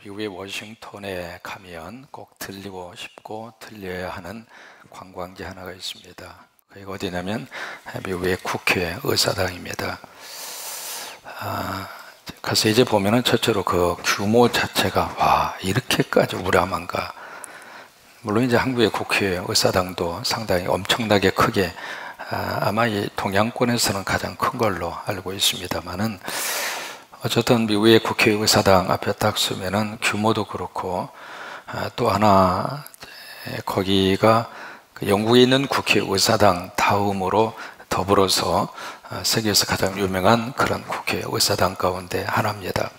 미국의 워싱턴에 가면 꼭 들리고 싶고 들려야 하는 관광지 하나가 있습니다. 거기가 어디냐면 미국의 국회 의사당입니다. 가서 이제 보면은 첫째로 그 규모 자체가 와, 이렇게까지 우람한가. 물론 이제 한국의 국회 의사당도 상당히 엄청나게 크게 아마 이 동양권에서는 가장 큰 걸로 알고 있습니다만은, 어쨌든 미국의 국회의사당 앞에 딱 서면은 규모도 그렇고, 또 하나 거기가 영국에 있는 국회의사당 다음으로 더불어서 세계에서 가장 유명한 그런 국회의사당 가운데 하나입니다.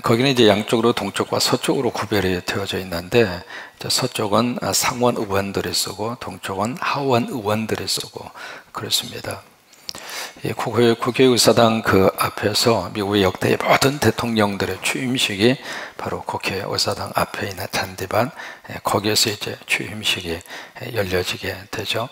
거기는 이제 양쪽으로 동쪽과 서쪽으로 구별이 되어져 있는데, 서쪽은 상원 의원들이 쓰고 동쪽은 하원 의원들이 쓰고 그렇습니다. 국회의사당 그 앞에서 미국의 역대 모든 대통령들의 취임식이 바로 국회의사당 앞에 있는 잔디밭, 거기에서 이제 취임식이 열려지게 되죠.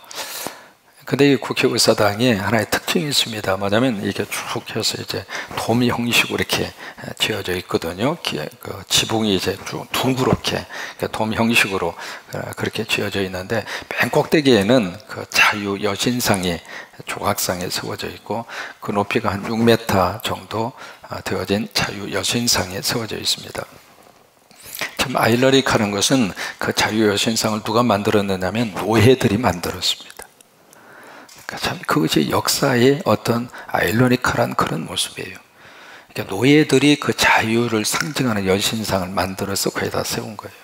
근데 이 국회의사당이 하나의 특징이 있습니다. 뭐냐면 이게 쭉 해서 이제 돔 형식으로 이렇게 지어져 있거든요. 그 지붕이 이제 쭉 둥그렇게 돔 형식으로 그렇게 지어져 있는데, 맨 꼭대기에는 그 자유 여신상이 조각상에 세워져 있고, 그 높이가 한 6m 정도 되어진 자유 여신상에 세워져 있습니다. 참 아이러니컬한 것은 그 자유 여신상을 누가 만들었느냐면 노예들이 만들었습니다. 참 그것이 역사의 어떤 아이러니컬한 그런 모습이에요. 그러니까 노예들이 그 자유를 상징하는 여신상을 만들어서 거기다 세운 거예요.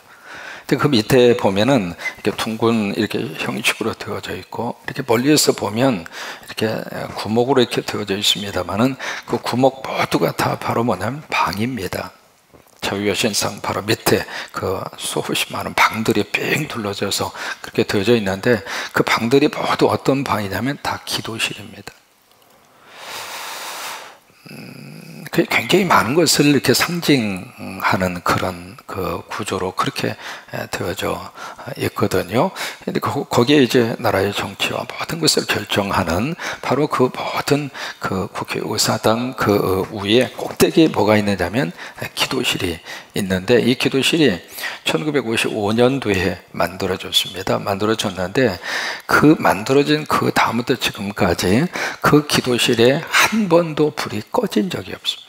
근데 그 밑에 보면은 이렇게 둥근 이렇게 형식으로 되어져 있고, 이렇게 멀리서 보면 이렇게 구멍으로 이렇게 되어져 있습니다만은, 그 구멍 모두가 다 바로 뭐냐면 방입니다. 자유여신상 바로 밑에 그 수없이 많은 방들이 삥 둘러져서 그렇게 되어져 있는데, 그 방들이 모두 어떤 방이냐면 다 기도실입니다. 굉장히 많은 것을 이렇게 상징하는 그런 그 구조로 그렇게 되어져 있거든요. 근데 거기에 이제 나라의 정치와 모든 것을 결정하는 바로 그 모든 그 국회의사당 그 위에 꼭대기에 뭐가 있느냐면 기도실이 있는데, 이 기도실이 1955년도에 만들어졌는데, 그 만들어진 그 다음부터 지금까지 그 기도실에 한 번도 불이 꺼진 적이 없습니다.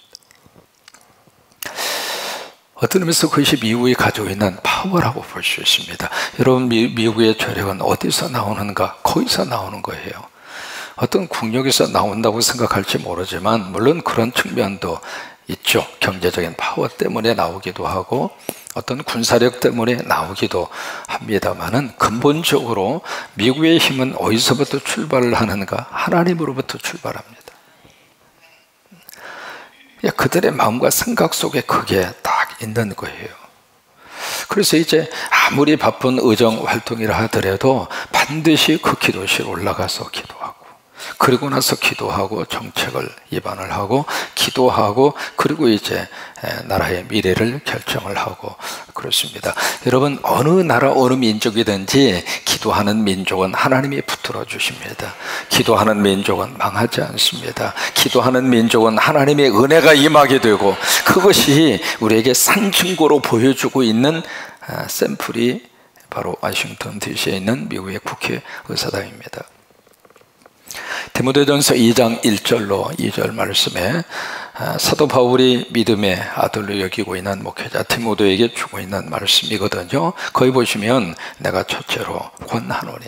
어떤 의미에서 그것이 미국이 가지고 있는 파워라고 볼 수 있습니다. 여러분, 미국의 재력은 어디서 나오는가? 거기서 나오는 거예요. 어떤 국력에서 나온다고 생각할지 모르지만, 물론 그런 측면도 있죠. 경제적인 파워 때문에 나오기도 하고 어떤 군사력 때문에 나오기도 합니다만은, 근본적으로 미국의 힘은 어디서부터 출발을 하는가? 하나님으로부터 출발합니다. 그들의 마음과 생각 속에 그게 딱 있는 거예요. 그래서 이제 아무리 바쁜 의정 활동이라 하더라도 반드시 그 기도실 올라가서 기도하고, 그리고 나서 기도하고 정책을 입안을 하고 기도하고, 그리고 이제 나라의 미래를 결정을 하고 그렇습니다. 여러분, 어느 나라 어느 민족이든지 기도하는 민족은 하나님이 붙들어 주십니다. 기도하는 민족은 망하지 않습니다. 기도하는 민족은 하나님의 은혜가 임하게 되고, 그것이 우리에게 산증거로 보여주고 있는 샘플이 바로 워싱턴 DC에 있는 미국의 국회의사당입니다. 디모데전서 2장 1절로 2절 말씀에 사도 바울이 믿음의 아들로 여기고 있는 목회자 디모데에게 주고 있는 말씀이거든요. 거기 보시면 내가 첫째로 권하노니,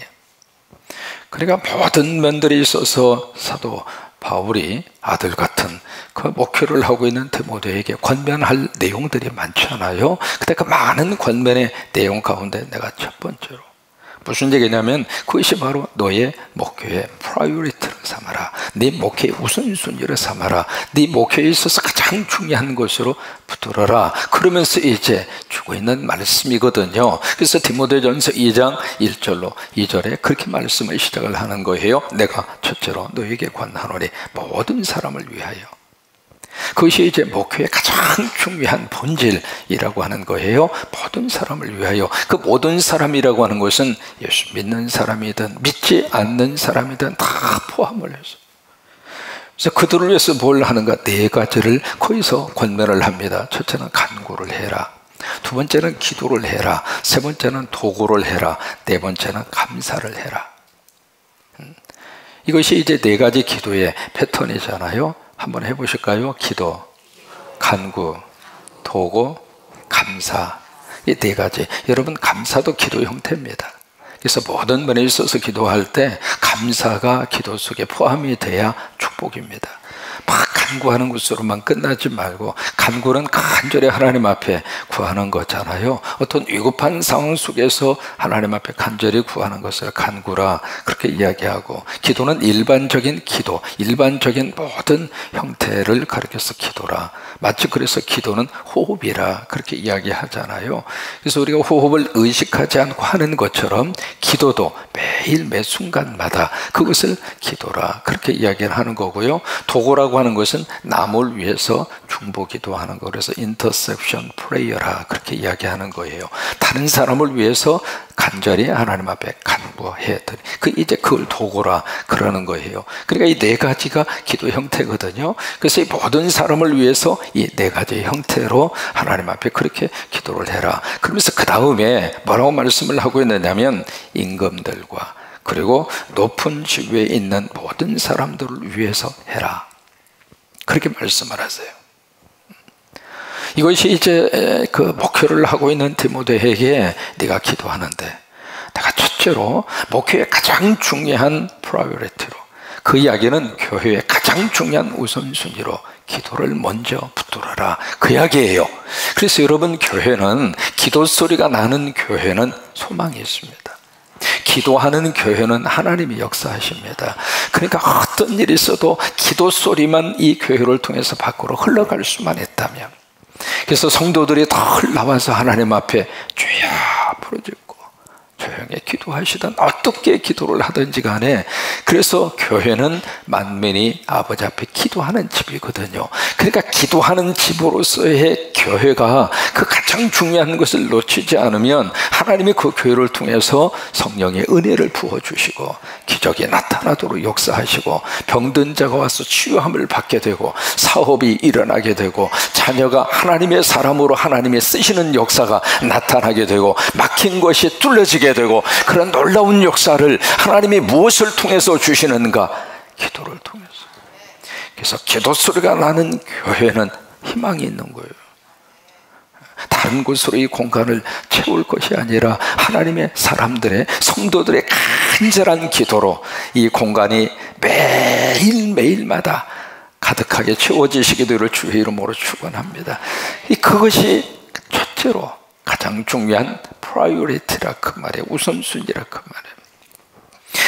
그러니까 모든 면들이 있어서 사도 바울이 아들 같은 그 목회를 하고 있는 디모데에게 권면할 내용들이 많잖아요. 근데 그 많은 권면의 내용 가운데 내가 첫 번째로 무슨 얘기냐면, 그것이 바로 너의 목회의 프라이오리티를 삼아라. 네 목회의 우선순위를 삼아라. 네 목회에 있어서 가장 중요한 것으로 붙들어라. 그러면서 이제 주고 있는 말씀이거든요. 그래서 디모데전서 2장 1절로 2절에 그렇게 말씀을 시작을 하는 거예요. 내가 첫째로 너에게 권하노니, 모든 사람을 위하여. 그것이 이제 목회의 가장 중요한 본질이라고 하는 거예요. 모든 사람을 위하여. 그 모든 사람이라고 하는 것은 예수 믿는 사람이든 믿지 않는 사람이든 다 포함을 해서, 그래서 그들을 위해서 뭘 하는가? 네 가지를 거기서 권면을 합니다. 첫째는 간구를 해라. 두 번째는 기도를 해라. 세 번째는 도구를 해라. 네 번째는 감사를 해라. 이것이 이제 네 가지 기도의 패턴이잖아요. 한번 해보실까요? 기도, 간구, 도구, 감사. 이 네 가지. 여러분, 감사도 기도 형태입니다. 그래서 모든 면에 있어서 기도할 때 감사가 기도 속에 포함이 돼야 축복입니다. 막 간구하는 것으로만 끝나지 말고, 간구는 간절히 하나님 앞에 구하는 거잖아요. 어떤 위급한 상황 속에서 하나님 앞에 간절히 구하는 것을 간구라 그렇게 이야기하고, 기도는 일반적인 기도, 일반적인 모든 형태를 가리켜서 기도라. 마치 그래서 기도는 호흡이라 그렇게 이야기하잖아요. 그래서 우리가 호흡을 의식하지 않고 하는 것처럼 기도도 매일 매 순간마다 그것을 기도라 그렇게 이야기를 하는 거고요. 도구라고 하는 것은 남을 위해서 중보기도하는 거, 그래서 intercession prayer라 그렇게 이야기하는 거예요. 다른 사람을 위해서 간절히 하나님 앞에 간구해드리, 이제 그걸 도구라 그러는 거예요. 그러니까 이 네 가지가 기도 형태거든요. 그래서 이 모든 사람을 위해서 이 네 가지 형태로 하나님 앞에 그렇게 기도를 해라. 그러면서 그 다음에 뭐라고 말씀을 하고 있느냐면, 임금들과 그리고 높은 지위에 있는 모든 사람들을 위해서 해라 그렇게 말씀을 하세요. 이것이 이제 그 목회를 하고 있는 디모데에게 네가 기도하는데, 내가 첫째로 목회의 가장 중요한 프라이어리티로, 그 이야기는 교회의 가장 중요한 우선순위로 기도를 먼저 붙들어라 그 이야기예요. 그래서 여러분, 교회는, 기도 소리가 나는 교회는 소망이 있습니다. 기도하는 교회는 하나님이 역사하십니다. 그러니까 어떤 일이 있어도 기도 소리만 이 교회를 통해서 밖으로 흘러갈 수만 있다면, 그래서 성도들이 덜 나와서 하나님 앞에 주여 부르짖고 조용히 기도하시든 어떻게 기도를 하든지 간에, 그래서 교회는 만민이 아버지 앞에 기도하는 집이거든요. 그러니까 기도하는 집으로서의 교회가 그 가장 중요한 것을 놓치지 않으면 하나님이 그 교회를 통해서 성령의 은혜를 부어주시고 기적이 나타나도록 역사하시고, 병든 자가 와서 치유함을 받게 되고, 사업이 일어나게 되고, 자녀가 하나님의 사람으로 하나님이 쓰시는 역사가 나타나게 되고, 막힌 것이 뚫려지게 되고, 그런 놀라운 역사를 하나님이 무엇을 통해서 주시는가? 기도를 통해서. 그래서 기도 소리가 나는 교회는 희망이 있는 거예요. 다른 곳으로 이 공간을 채울 것이 아니라 하나님의 사람들의, 성도들의 간절한 기도로 이 공간이 매일매일마다 가득하게 채워지시게 되기를 주의 이름으로 축원합니다. 그것이 첫째로 가장 중요한 프라이어리티라 그 말이에요. 우선순위라 그 말이에요.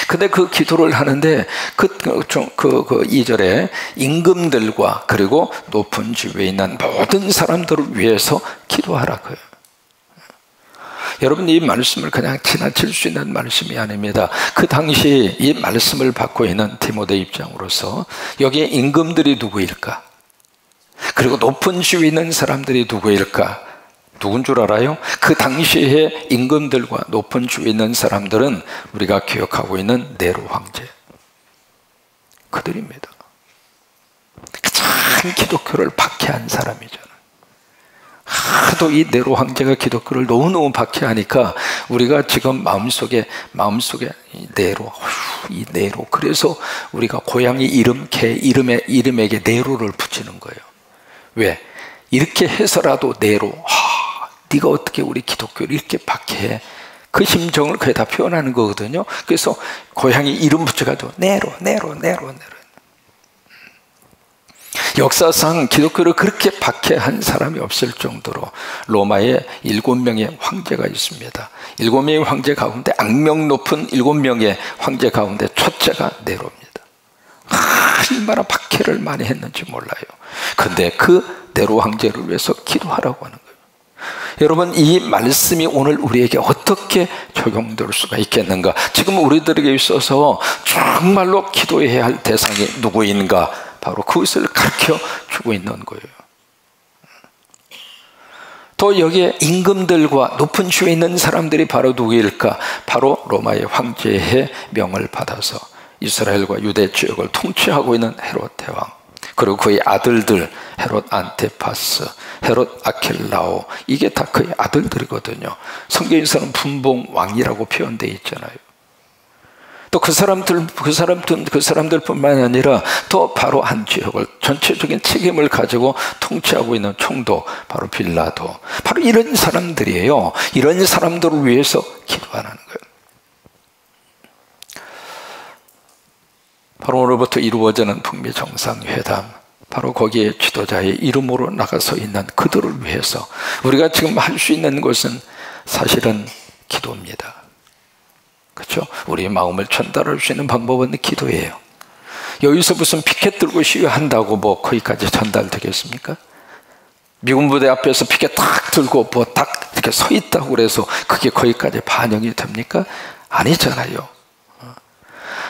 근데 그 기도를 하는데 그 2절에 임금들과 그리고 높은 지위에 있는 모든 사람들을 위해서 기도하라 그래요. 여러분, 이 말씀을 그냥 지나칠 수 있는 말씀이 아닙니다. 그 당시 이 말씀을 받고 있는 디모데 입장으로서 여기에 임금들이 누구일까? 그리고 높은 지위에 있는 사람들이 누구일까? 누군 줄 알아요? 그 당시에 임금들과 높은 지위에 있는 사람들은 우리가 기억하고 있는 네로 황제, 그들입니다. 가장 기독교를 박해한 사람이잖아요. 하도 이 네로 황제가 기독교를 너무너무 박해하니까 우리가 지금 마음속에 이 네로, 그래서 우리가 고양이 이름, 개 이름에게 네로를 붙이는 거예요. 왜? 이렇게 해서라도 네로, 네가 어떻게 우리 기독교를 이렇게 박해해? 그 심정을 그게 다 표현하는 거거든요. 그래서 고양이 이름 붙여가지고 네로. 역사상 기독교를 그렇게 박해한 사람이 없을 정도로 로마에 7명의 황제가 있습니다. 7명의 황제 가운데 악명 높은 7명의 황제 가운데 첫째가 네로입니다. 얼마나 박해를 많이 했는지 몰라요. 근데 그 네로 황제를 위해서 기도하라고 하는 거예요. 여러분, 이 말씀이 오늘 우리에게 어떻게 적용될 수가 있겠는가? 지금 우리들에게 있어서 정말로 기도해야 할 대상이 누구인가? 바로 그것을 가르쳐 주고 있는 거예요. 또 여기에 임금들과 높은 지위에 있는 사람들이 바로 누구일까? 바로 로마의 황제의 명을 받아서 이스라엘과 유대 지역을 통치하고 있는 헤롯 대왕, 그리고 그의 아들들 헤롯 안티파스, 헤롯 아켈라오, 이게 다 그의 아들들이거든요. 성경에서는 분봉왕이라고 표현되어 있잖아요. 또 그 사람들뿐만 아니라 또 바로 한 지역을 전체적인 책임을 가지고 통치하고 있는 총독, 바로 빌라도, 바로 이런 사람들이에요. 이런 사람들을 위해서 기도하는 거예요. 바로 오늘부터 이루어지는 북미 정상회담, 바로 거기에 지도자의 이름으로 나가서 있는 그들을 위해서 우리가 지금 할 수 있는 것은 사실은 기도입니다. 그렇죠? 우리의 마음을 전달할 수 있는 방법은 기도예요. 여기서 무슨 피켓 들고 시위한다고 뭐 거기까지 전달되겠습니까? 미군 부대 앞에서 피켓 딱 들고 뭐 딱 이렇게 서 있다고 그래서 그게 거기까지 반영이 됩니까? 아니잖아요.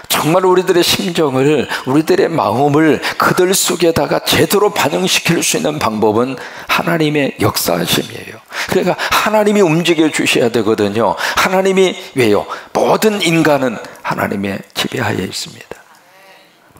정말 우리들의 심정을, 우리들의 마음을 그들 속에다가 제대로 반영시킬 수 있는 방법은 하나님의 역사하심이에요. 그러니까 하나님이 움직여 주셔야 되거든요. 하나님이, 왜요? 모든 인간은 하나님의 지배하에 있습니다.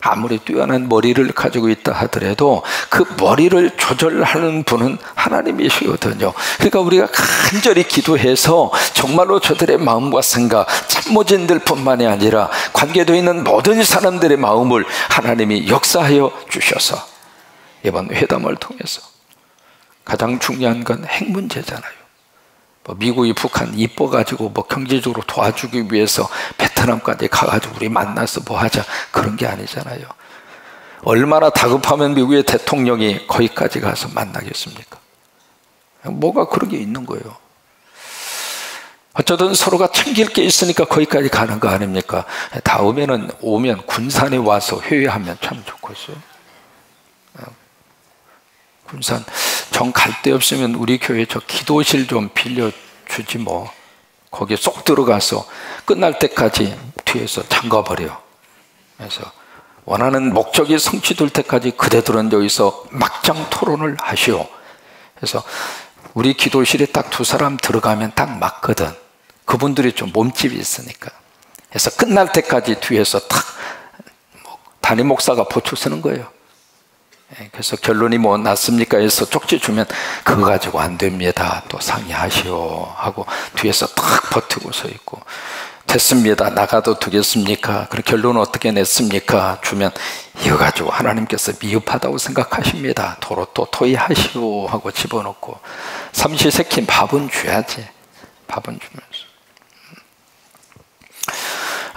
아무리 뛰어난 머리를 가지고 있다 하더라도 그 머리를 조절하는 분은 하나님이시거든요. 그러니까 우리가 간절히 기도해서 정말로 저들의 마음과 생각, 참모진들 뿐만이 아니라 관계되어 있는 모든 사람들의 마음을 하나님이 역사하여 주셔서 이번 회담을 통해서 가장 중요한 건 핵 문제잖아요. 뭐 미국이 북한 이뻐가지고 뭐 경제적으로 도와주기 위해서 베트남까지 가가지고 우리 만나서 뭐 하자, 그런 게 아니잖아요. 얼마나 다급하면 미국의 대통령이 거기까지 가서 만나겠습니까? 뭐가 그런 게 있는 거예요. 어쩌든 서로가 챙길 게 있으니까 거기까지 가는 거 아닙니까? 다음에는 오면 군산에 와서 회의하면 참 좋겠어요. 군산 정 갈 데 없으면 우리 교회 저 기도실 좀 빌려주지 뭐. 거기에 쏙 들어가서 끝날 때까지 뒤에서 잠가버려. 그래서 원하는 목적이 성취될 때까지 그대들은 여기서 막장 토론을 하시오. 그래서 우리 기도실에 딱 두 사람 들어가면 딱 맞거든. 그분들이 좀 몸집이 있으니까. 그래서 끝날 때까지 뒤에서 탁 담임 목사가 보초 서는 거예요. 그래서 결론이 뭐 났습니까 해서 쪽지 주면 그거 가지고 안 됩니다, 또 상의하시오 하고 뒤에서 딱 버티고 서 있고, 됐습니다, 나가도 되겠습니까? 그리고 결론은 어떻게 냈습니까? 주면 이거 가지고 하나님께서 미흡하다고 생각하십니다, 도로 또 토의하시오 하고 집어넣고, 삼시세끼 밥은 줘야지. 밥은 주면서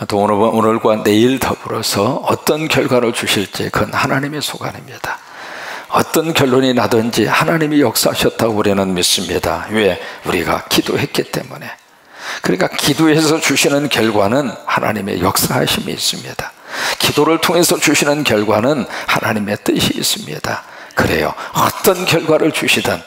또 오늘과 내일 더불어서 어떤 결과를 주실지 그건 하나님의 소관입니다. 어떤 결론이 나든지 하나님이 역사하셨다고 우리는 믿습니다. 왜? 우리가 기도했기 때문에. 그러니까 기도해서 주시는 결과는 하나님의 역사하심이 있습니다. 기도를 통해서 주시는 결과는 하나님의 뜻이 있습니다. 그래요. 어떤 결과를 주시든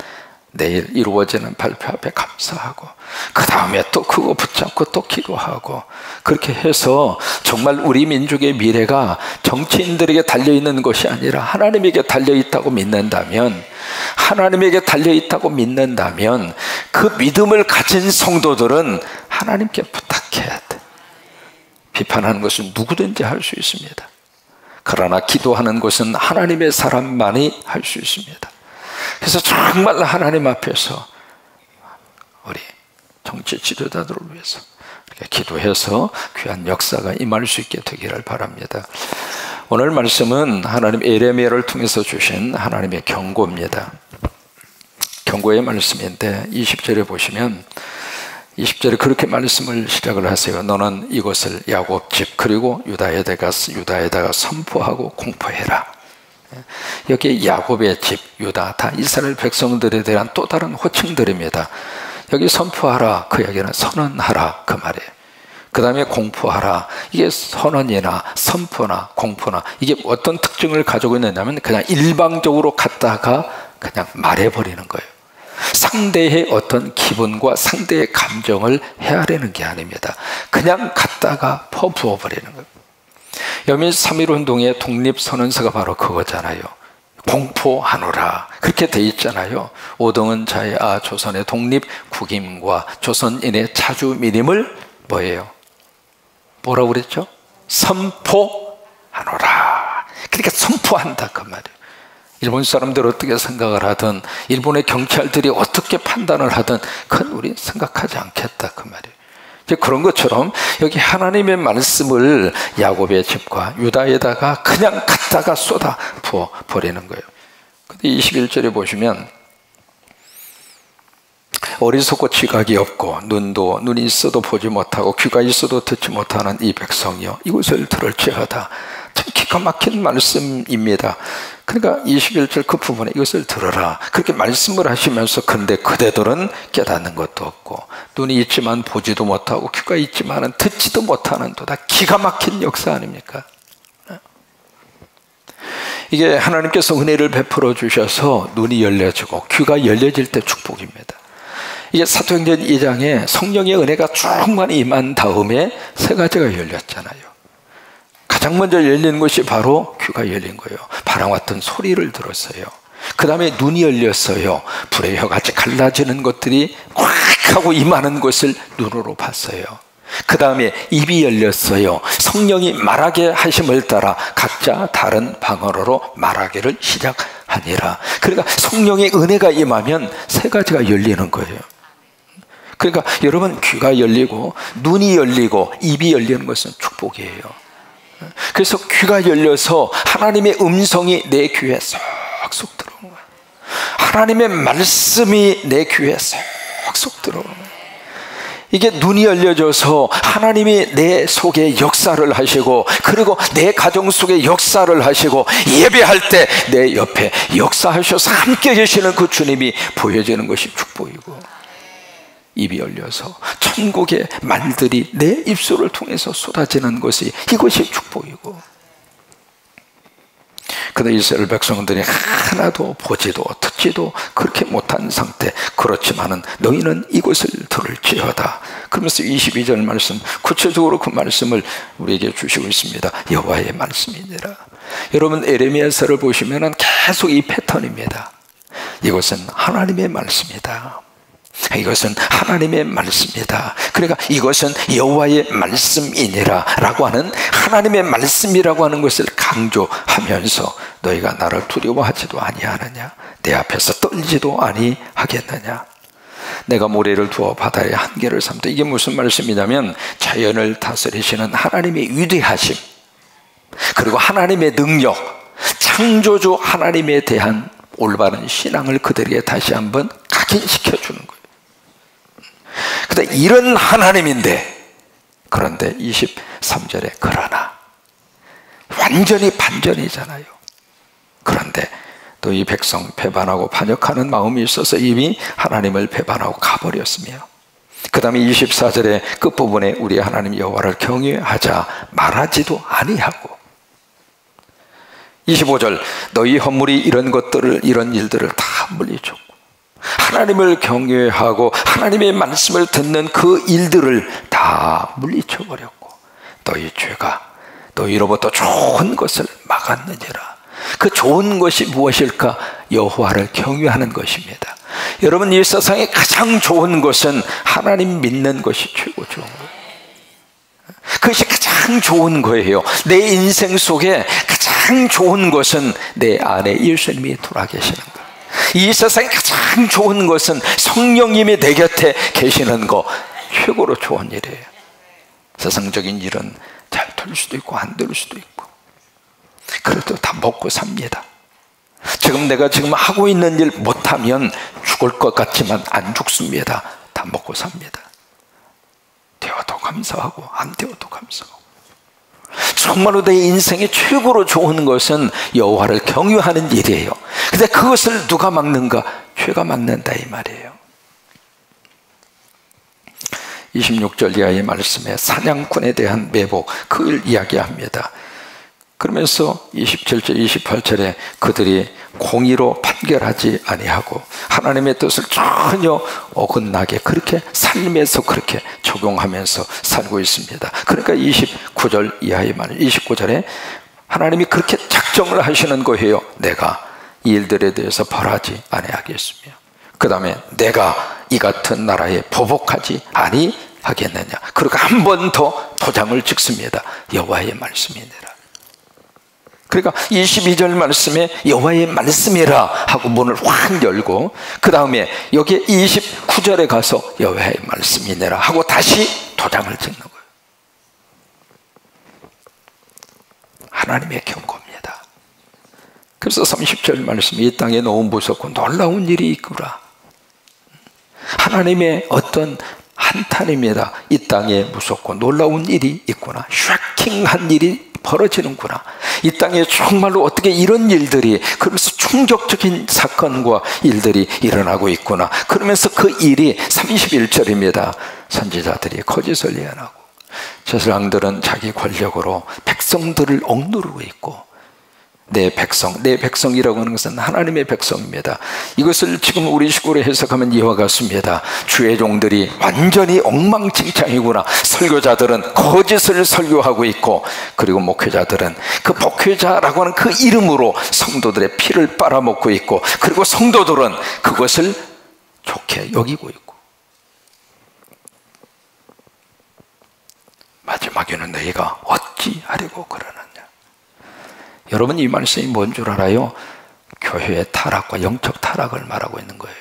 내일 이루어지는 발표 앞에 감사하고, 그 다음에 또 그거 붙잡고 또 기도하고, 그렇게 해서 정말 우리 민족의 미래가 정치인들에게 달려있는 것이 아니라 하나님에게 달려있다고 믿는다면, 하나님에게 달려있다고 믿는다면 그 믿음을 가진 성도들은 하나님께 부탁해야 돼. 비판하는 것은 누구든지 할 수 있습니다. 그러나 기도하는 것은 하나님의 사람만이 할 수 있습니다. 그래서 정말 하나님 앞에서 우리 정치 지도자들을 위해서 기도해서 귀한 역사가 임할 수 있게 되기를 바랍니다. 오늘 말씀은 하나님 예레미야를 통해서 주신 하나님의 경고입니다. 경고의 말씀인데 20절에 보시면 20절에 그렇게 말씀을 시작을 하세요. 너는 이것을 야곱 집 그리고 유다에다가 선포하고 공포해라. 여기 야곱의 집, 유다, 다 이스라엘 백성들에 대한 또 다른 호칭들입니다. 여기 선포하라, 그 이야기는 선언하라, 그 말이에요. 그 다음에 공포하라. 이게 선언이나 선포나 공포나 이게 어떤 특징을 가지고 있느냐면 그냥 일방적으로 갖다가 그냥 말해버리는 거예요. 상대의 어떤 기분과 상대의 감정을 헤아리는 게 아닙니다. 그냥 갖다가 퍼부어버리는 거예요. 여민 3.1운동의 독립선언서가 바로 그거잖아요. 공포하노라, 그렇게 돼 있잖아요. 오동은 자야 조선의 독립 국임과 조선인의 자주민임을 뭐예요? 뭐라고 그랬죠? 선포하노라. 그러니까 선포한다 그 말이에요. 일본 사람들 어떻게 생각을 하든, 일본의 경찰들이 어떻게 판단을 하든 그건 우리 생각하지 않겠다 그 말이에요. 그런 것처럼 여기 하나님의 말씀을 야곱의 집과 유다에다가 그냥 갖다가 쏟아 부어 버리는 거예요. 근데 21절에 보시면 어리석고 지각이 없고 눈이 있어도 보지 못하고 귀가 있어도 듣지 못하는 이 백성이여 이것을 들을지어다. 참 기가 막힌 말씀입니다. 그러니까 21절 그 부분에 이것을 들어라 그렇게 말씀을 하시면서, 근데 그대들은 깨닫는 것도 없고 눈이 있지만 보지도 못하고 귀가 있지만 듣지도 못하는 도다. 기가 막힌 역사 아닙니까? 이게 하나님께서 은혜를 베풀어 주셔서 눈이 열려지고 귀가 열려질 때 축복입니다. 이게 사도행전 2장에 성령의 은혜가 충만히 임한 다음에 세 가지가 열렸잖아요. 가장 먼저 열린 것이 바로 귀가 열린 거예요. 바람 같은 소리를 들었어요. 그 다음에 눈이 열렸어요. 불의 혀같이 갈라지는 것들이 꽉 하고 임하는 것을 눈으로 봤어요. 그 다음에 입이 열렸어요. 성령이 말하게 하심을 따라 각자 다른 방언으로 말하기를 시작하니라. 그러니까 성령의 은혜가 임하면 세 가지가 열리는 거예요. 그러니까 여러분, 귀가 열리고 눈이 열리고 입이 열리는 것은 축복이에요. 그래서 귀가 열려서 하나님의 음성이 내 귀에 쏙쏙 들어오는 거예요. 하나님의 말씀이 내 귀에 쏙쏙 들어오는 거예요. 이게 눈이 열려져서 하나님이 내 속에 역사를 하시고, 그리고 내 가정 속에 역사를 하시고, 예배할 때 내 옆에 역사하셔서 함께 계시는 그 주님이 보여지는 것이 축복이고, 입이 열려서 천국의 말들이 내 입술을 통해서 쏟아지는 것이, 이것이 축복이고. 그런데 이스라엘 백성들이 하나도 보지도 듣지도 그렇게 못한 상태. 그렇지만은 너희는 이것을 들을지어다. 그러면서 22절 말씀, 구체적으로 그 말씀을 우리에게 주시고 있습니다. 여호와의 말씀이니라. 여러분, 에레미야서를 보시면은 계속 이 패턴입니다. 이것은 하나님의 말씀이다. 이것은 하나님의 말씀이다. 그러니까 이것은 여호와의 말씀이니라 라고 하는, 하나님의 말씀이라고 하는 것을 강조하면서, 너희가 나를 두려워하지도 아니하느냐, 내 앞에서 떨지도 아니하겠느냐, 내가 모래를 두어 바다의 한계를 삼다. 이게 무슨 말씀이냐면, 자연을 다스리시는 하나님의 위대하심, 그리고 하나님의 능력, 창조주 하나님에 대한 올바른 신앙을 그들에게 다시 한번 각인시켜 주는 거예요. 근데 이런 하나님인데, 그런데 23절에 그러나, 완전히 반전이잖아요. 그런데 또 이 백성 배반하고 반역하는 마음이 있어서 이미 하나님을 배반하고 가버렸으며, 그 다음에 24절의 끝부분에 우리 하나님 여호와를 경외하자 말하지도 아니하고, 25절 너희 허물이 이런 것들을, 이런 일들을 다 물리쳤고, 하나님을 경외하고 하나님의 말씀을 듣는 그 일들을 다 물리쳐버렸고, 너희 죄가 너희로부터 좋은 것을 막았느니라. 그 좋은 것이 무엇일까? 여호와를 경외하는 것입니다. 여러분, 이 세상에 가장 좋은 것은 하나님 믿는 것이 최고 좋은 거예요. 그것이 가장 좋은 거예요. 내 인생 속에 가장 좋은 것은 내 안에 예수님이 돌아계시는 거예요. 이 세상에 가장 좋은 것은 성령님이 내 곁에 계시는 거, 최고로 좋은 일이에요. 세상적인 일은 잘 될 수도 있고 안 될 수도 있고, 그래도 다 먹고 삽니다. 내가 지금 하고 있는 일 못하면 죽을 것 같지만 안 죽습니다. 다 먹고 삽니다. 되어도 감사하고 안 되어도 감사하고. 정말로 내 인생의 최고로 좋은 것은 여호와를 경외하는 일이에요. 근데 그것을 누가 막는가? 죄가 막는다 이 말이에요. 26절 이하의 말씀에 사냥꾼에 대한 매복, 그걸 이야기합니다. 그러면서 27절, 28절에 그들이 공의로 판결하지 아니하고 하나님의 뜻을 전혀 어긋나게 그렇게 삶에서 그렇게 적용하면서 살고 있습니다. 그러니까 29절 이하의 말, 29절에 하나님이 그렇게 작정을 하시는 거예요. 내가 이 일들에 대해서 벌하지 아니하겠으며, 그 다음에 내가 이 같은 나라에 보복하지 아니하겠느냐. 그리고 한 번 더 도장을 찍습니다. 여호와의 말씀이니라. 그러니까 22절 말씀에 여호와의 말씀이라 하고 문을 확 열고, 그 다음에 여기 29절에 가서 여호와의 말씀이니라 하고 다시 도장을 찍는 거예요. 하나님의 경고입니다. 그래서 30절 말씀, 이 땅에 너무 무섭고 놀라운 일이 있구나. 하나님의 어떤 한탄입니다. 이 땅에 무섭고 놀라운 일이 있구나. 쇼킹한 일이 벌어지는구나. 이 땅에 정말로 어떻게 이런 일들이, 그러면서 충격적인 사건과 일들이 일어나고 있구나. 그러면서 그 일이 31절입니다. 선지자들이 거짓을 예언하고, 제사장들은 자기 권력으로 백성들을 억누르고 있고, 내 백성이라고 하는 것은 하나님의 백성입니다. 이것을 지금 우리 식으로 해석하면 이와 같습니다. 주의 종들이 완전히 엉망진창이구나. 설교자들은 거짓을 설교하고 있고, 그리고 목회자들은 그 목회자라고 하는 그 이름으로 성도들의 피를 빨아먹고 있고, 그리고 성도들은 그것을 좋게 여기고 있고, 마지막에는 너희가 어찌하려고 그러느냐. 여러분, 이 말씀이 뭔 줄 알아요? 교회의 타락과 영적 타락을 말하고 있는 거예요.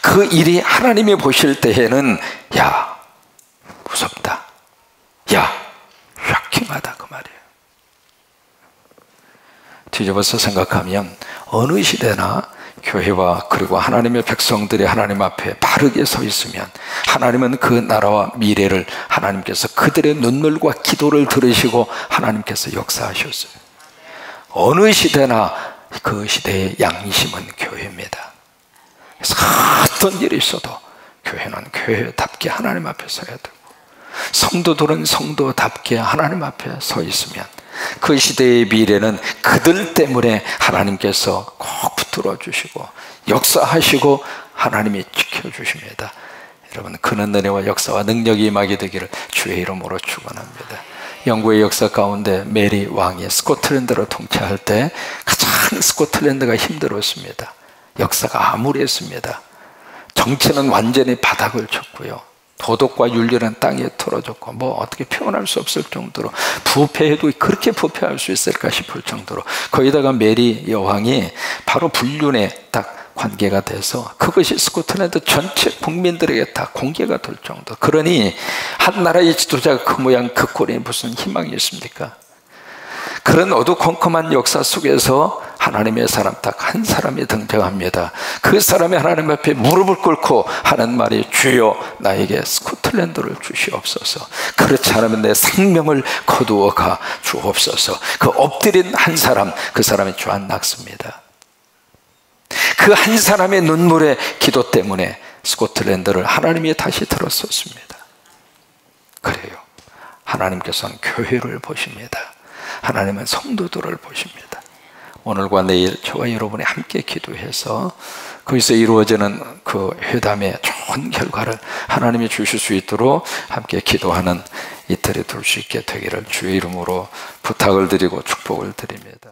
그 일이 하나님이 보실 때에는 야, 무섭다, 야, 쇼킹하다, 그 말이에요. 뒤집어서 생각하면 어느 시대나 교회와 그리고 하나님의 백성들이 하나님 앞에 바르게 서 있으면 하나님은 그 나라와 미래를, 하나님께서 그들의 눈물과 기도를 들으시고 하나님께서 역사하셨어요. 어느 시대나 그 시대의 양심은 교회입니다. 그래서 어떤 일이 있어도 교회는 교회답게 하나님 앞에 서야 되고, 성도들은 성도답게 하나님 앞에 서 있으면 그 시대의 미래는 그들 때문에 하나님께서 꼭 붙들어 주시고 역사하시고 하나님이 지켜주십니다. 여러분, 그는 은혜와 역사와 능력이 임하게 되기를 주의 이름으로 축원합니다. 영국의 역사 가운데 메리 왕이 스코틀랜드를 통치할 때 가장 스코틀랜드가 힘들었습니다. 역사가 암울했습니다. 정치는 완전히 바닥을 쳤고요, 도덕과 윤리는 땅에 틀어졌고, 뭐 어떻게 표현할 수 없을 정도로, 부패해도 그렇게 부패할 수 있을까 싶을 정도로, 거기다가 메리 여왕이 바로 불륜에 딱 관계가 돼서 그것이 스코틀랜드 전체 국민들에게 다 공개가 될 정도. 그러니 한 나라의 지도자가 그 모양 그 꼴에 무슨 희망이 있습니까? 그런 어두컴컴한 역사 속에서 하나님의 사람 딱 한 사람이 등장합니다. 그 사람이 하나님 앞에 무릎을 꿇고 하는 말이, 주여 나에게 스코틀랜드를 주시옵소서. 그렇지 않으면 내 생명을 거두어가 주옵소서. 그 엎드린 한 사람, 그 사람이 주안 낙스입니다. 그 한 사람의 눈물의 기도 때문에 스코틀랜드를 하나님이 다시 들었었습니다. 그래요, 하나님께서는 교회를 보십니다. 하나님은 성도들을 보십니다. 오늘과 내일 저와 여러분이 함께 기도해서 거기서 이루어지는 그 회담의 좋은 결과를 하나님이 주실 수 있도록 함께 기도하는 이틀이 될 수 있게 되기를 주의 이름으로 부탁을 드리고 축복을 드립니다.